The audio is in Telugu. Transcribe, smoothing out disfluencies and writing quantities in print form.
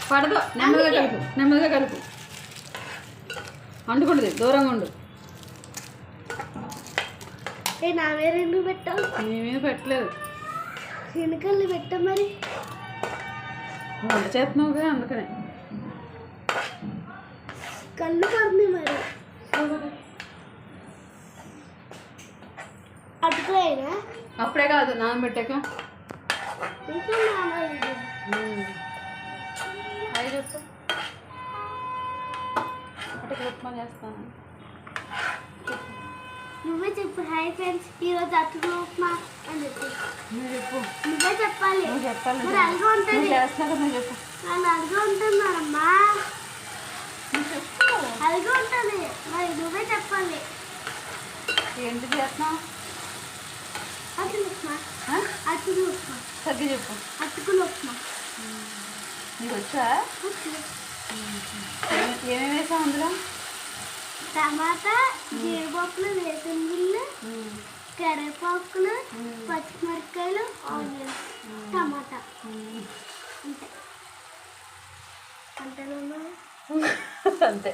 పడదు, నెమ్మదిగా కలుపు, నెమ్మదిగా కలుపు. అంటుకుంటుంది, దూరంగా ఉండు. నా మీద ఎందుకు పెట్టావు? నీ మీద పెట్టలేదు, వెనకల్ని పెట్టా. మరి వంట చేస్తున్నావుగా అందుకనే కళ్ళు పడుతుంది. మరి అటుకైనా అప్పుడే కాదు, నానబెట్టాక. ఇంకా నానలేదు. అవి చెప్పు, అటుకు ఉప్మా చేస్తాను. నువ్వే చెప్పు. హాయ్ ఫ్రెండ్స్, ఈరోజు అటుకుల ఉప్మా అని చెప్పు. నువ్వు చెప్పు. నువ్వే చెప్పాలి. నువ్వు చెప్పాలి. మరి అలుగా ఉంటుంది. చేస్తున్నా, నువ్వు చెప్పు. వాళ్ళు అలుగా ఉంటున్నారమ్మా. నువ్వు చెప్పు. అలుగా ఉంటుంది. మరి నువ్వే చెప్పాలి. ఏంటి చేస్తున్నావు? అటుకుల ఉప్మా. అటుకుల ఉప్మా. సగ్గి చెప్పు. అటుకుల ఉప్మా. నీకు వచ్చా? ఏమేమి వేసావు అందులో? టమాటా, జీడిపప్పులు, వేసిన గుళ్ళు, కరివేపాకులు, పచ్చిమిరపకాయలు, ఆనియన్స్, టమాటా. అంతే. అంతే.